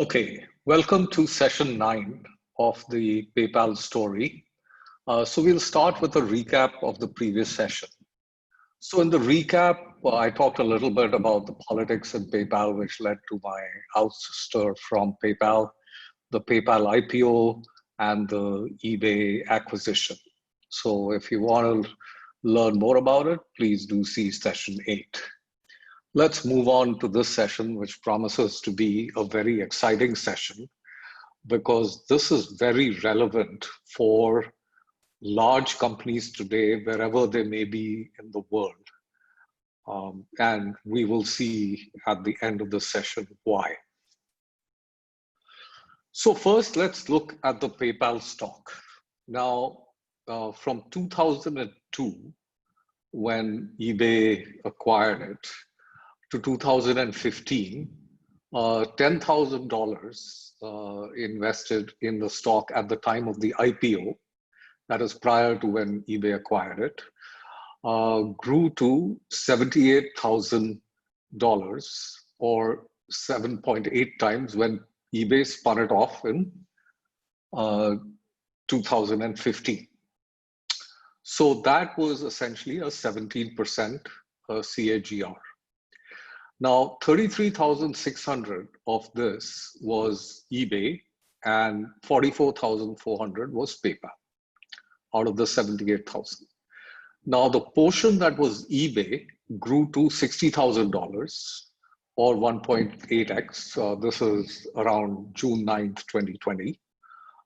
Okay, welcome to session 9 of the PayPal story. So we'll start with a recap of the previous session. So in the recap, I talked a little bit about the politics in PayPal, which led to my ouster from PayPal, the PayPal IPO, and the eBay acquisition. So if you want to learn more about it, please do see session 8. Let's move on to this session, which promises to be a very exciting session because this is very relevant for large companies today, wherever they may be in the world. And we will see at the end of the session why. So first, let's look at the PayPal stock. Now, from 2002, when eBay acquired it, to 2015, $10,000 invested in the stock at the time of the IPO, that is prior to when eBay acquired it, grew to $78,000 or 7.8 times when eBay spun it off in 2015. So that was essentially a 17% CAGR. Now, 33,600 of this was eBay and 44,400 was PayPal out of the 78,000. Now, the portion that was eBay grew to $60,000 or 1.8x. This is around June 9th, 2020,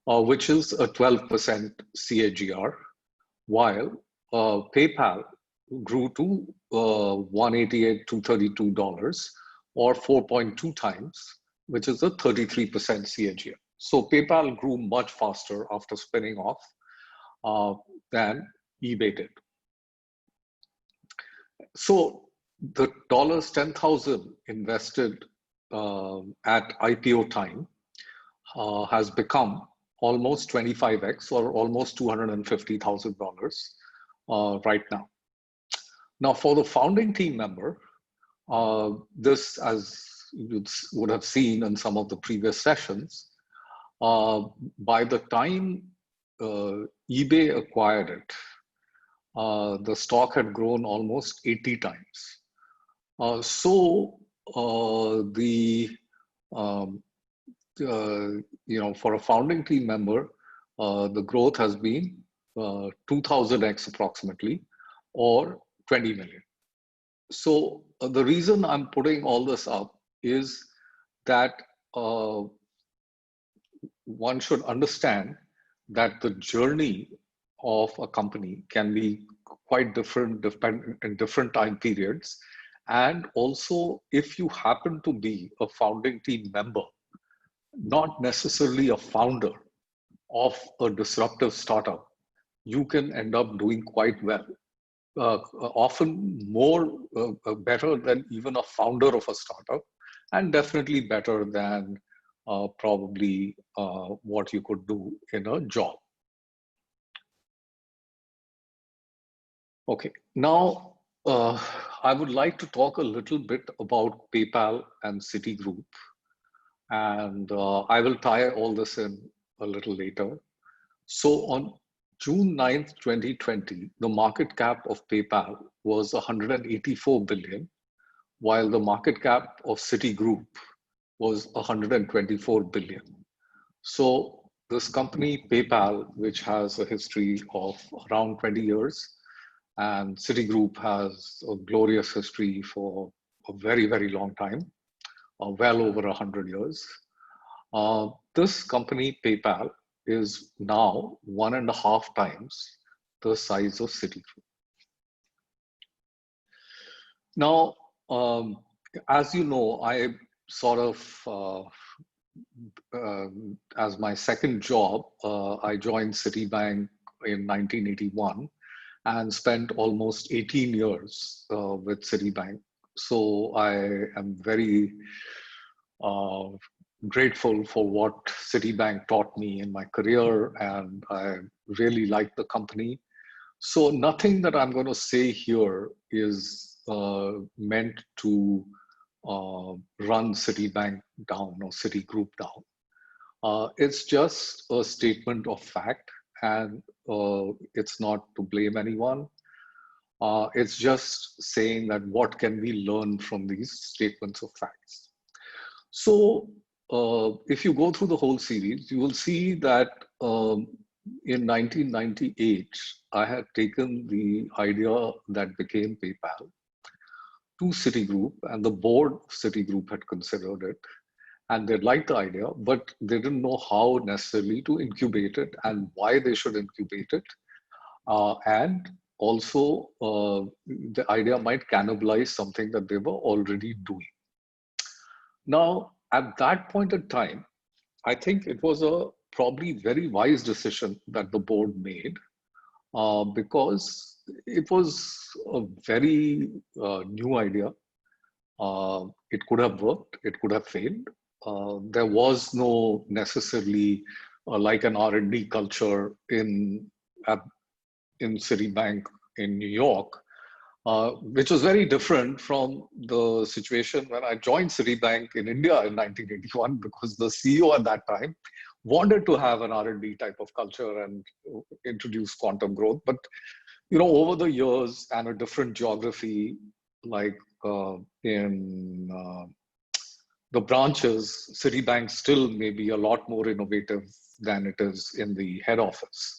which is a 12% CAGR, while PayPal grew to $188,232 or 4.2 times, which is a 33% CAGR. So PayPal grew much faster after spinning off than eBay did. So the $10,000 invested at IPO time has become almost 25x or almost $250,000 right now. Now, for the founding team member, this, as you would have seen in some of the previous sessions, by the time eBay acquired it, the stock had grown almost 80 times. For a founding team member, the growth has been 2000x approximately, or 20 million. So the reason I'm putting all this up is that one should understand that the journey of a company can be quite different in different time periods. And also, if you happen to be a founding team member, not necessarily a founder of a disruptive startup, you can end up doing quite well. Often more better than even a founder of a startup, and definitely better than probably what you could do in a job. Okay, now I would like to talk a little bit about PayPal and Citigroup, and I will tie all this in a little later. So on June 9th, 2020, the market cap of PayPal was 184 billion, while the market cap of Citigroup was 124 billion. So this company, PayPal, which has a history of around 20 years, and Citigroup has a glorious history for a very, very long time, well over 100 years. This company, PayPal, is now 1.5 times the size of Citigroup. Now, as you know, I sort of, as my second job, I joined Citibank in 1981 and spent almost 18 years with Citibank. So I am very grateful for what Citibank taught me in my career, and I really like the company. So nothing that I'm going to say here is meant to run Citibank down or Citigroup down. It's just a statement of fact, and it's not to blame anyone. It's just saying that what can we learn from these statements of facts. So, if you go through the whole series, you will see that in 1998, I had taken the idea that became PayPal to Citigroup, and the board of Citigroup had considered it, and they liked the idea, but they didn't know how necessarily to incubate it and why they should incubate it. And also, the idea might cannibalize something that they were already doing. Now, at that point in time, I think it was a probably very wise decision that the board made, because it was a very new idea. It could have worked, it could have failed. There was no necessarily like an R&D culture in Citibank in New York, which was very different from the situation when I joined Citibank in India in 1981, because the CEO at that time wanted to have an R&D type of culture and introduce quantum growth. But over the years and a different geography, like in the branches, Citibank still may be a lot more innovative than it is in the head office.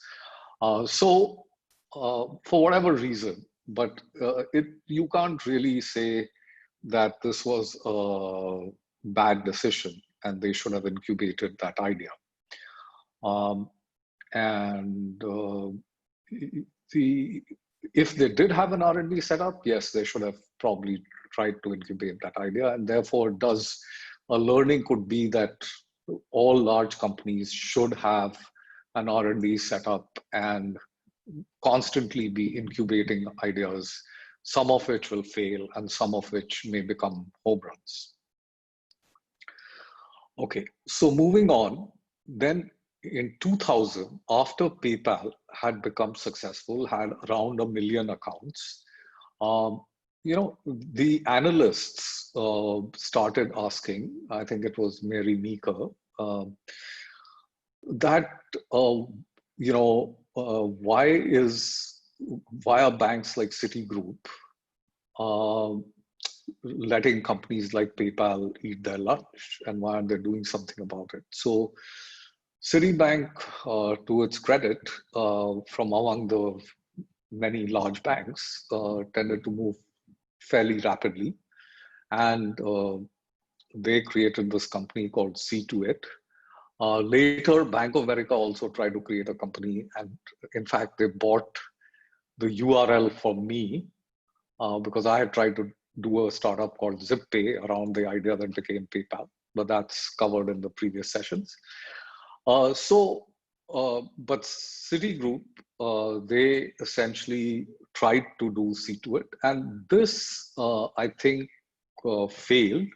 So for whatever reason, but you can't really say that this was a bad decision and they should have incubated that idea. If they did have an R&D setup, yes, they should have probably tried to incubate that idea. And therefore, a learning could be that all large companies should have an R&D setup and constantly be incubating ideas, some of which will fail and some of which may become home runs. Okay, so moving on, then in 2000, after PayPal had become successful, had around 1 million accounts, the analysts started asking, I think it was Mary Meeker, that why are banks like Citigroup letting companies like PayPal eat their lunch, and why aren't they doing something about it? So Citibank, to its credit, from among the many large banks, tended to move fairly rapidly, and they created this company called C2It. Later, Bank of America also tried to create a company, and in fact, they bought the URL for me because I had tried to do a startup called ZipPay around the idea that became PayPal, but that's covered in the previous sessions. But Citigroup, they essentially tried to do C2It, and this, I think, failed.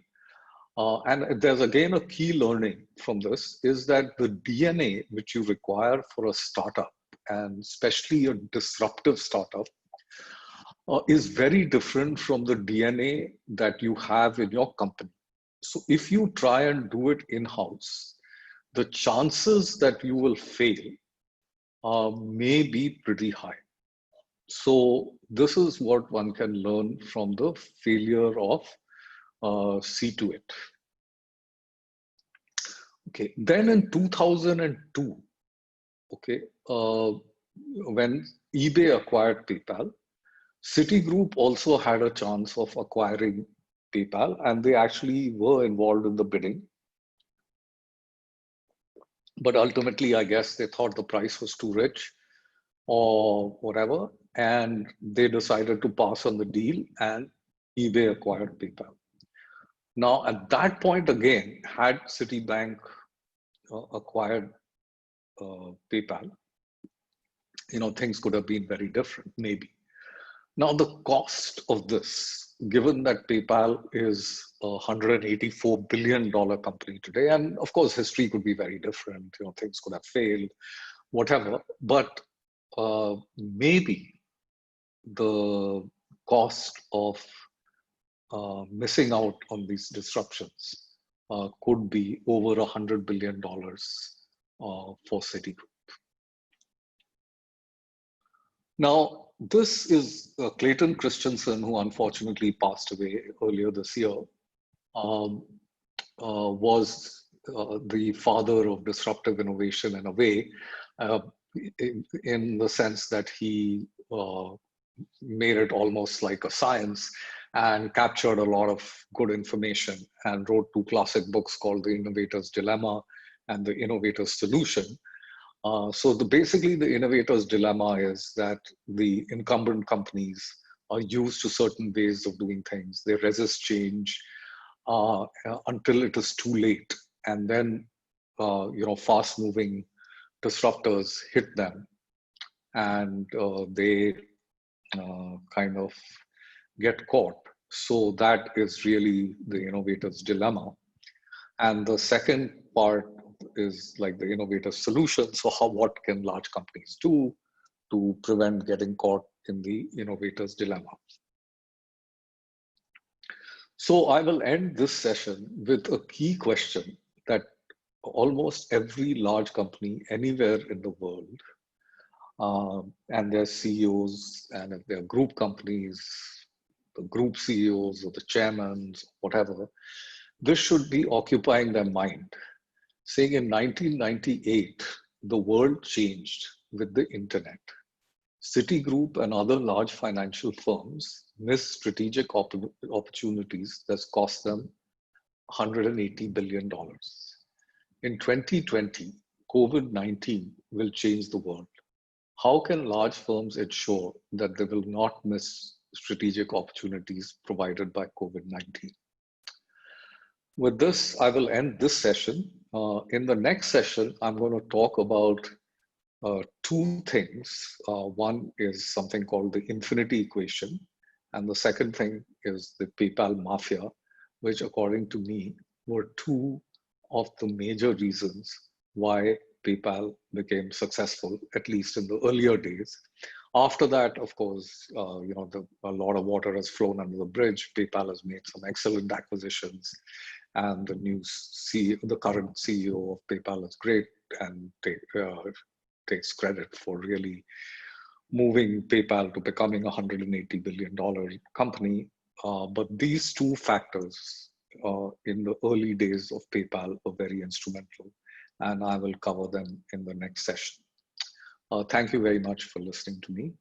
And there's again a key learning from this is that the DNA which you require for a startup, and especially a disruptive startup, is very different from the DNA that you have in your company. So if you try and do it in-house, the chances that you will fail may be pretty high. So this is what one can learn from the failure of C2It. Okay, then in 2002, okay, when eBay acquired PayPal, Citigroup also had a chance of acquiring PayPal, and they actually were involved in the bidding. But ultimately, I guess they thought the price was too rich or whatever, and they decided to pass on the deal, and eBay acquired PayPal. Now, at that point again, had Citibank acquired PayPal, things could have been very different, maybe. Now, the cost of this, given that PayPal is a $184 billion company today, and of course, history could be very different, things could have failed, whatever, but maybe the cost of missing out on these disruptions could be over $100 billion for Citigroup. Now, this is Clayton Christensen, who unfortunately passed away earlier this year, um, was the father of disruptive innovation in a way, uh, in the sense that he made it almost like a science and captured a lot of good information and wrote two classic books called The Innovator's Dilemma and The Innovator's Solution. Basically, the innovator's dilemma is that the incumbent companies are used to certain ways of doing things. They resist change until it is too late, and then fast-moving disruptors hit them, and they kind of get caught. So that is really the innovator's dilemma. And the second part is like the innovator's solution. So what can large companies do to prevent getting caught in the innovator's dilemma? So I will end this session with a key question that almost every large company anywhere in the world, and their CEOs, and if they're group companies, the group CEOs or the chairmen, whatever, this should be occupying their mind. Saying in 1998, the world changed with the internet. Citigroup and other large financial firms missed strategic opportunities that cost them $180 billion. In 2020, COVID-19 will change the world. How can large firms ensure that they will not miss strategic opportunities provided by COVID-19? With this, I will end this session. In the next session, I'm going to talk about two things. One is something called the infinity equation, and the second thing is the PayPal mafia, which according to me were two of the major reasons why PayPal became successful, at least in the earlier days. After that, of course, a lot of water has flown under the bridge. PayPal has made some excellent acquisitions, and the current CEO of PayPal is great and takes credit for really moving PayPal to becoming a $180 billion company. But these two factors in the early days of PayPal were very instrumental, and I will cover them in the next session. Thank you very much for listening to me.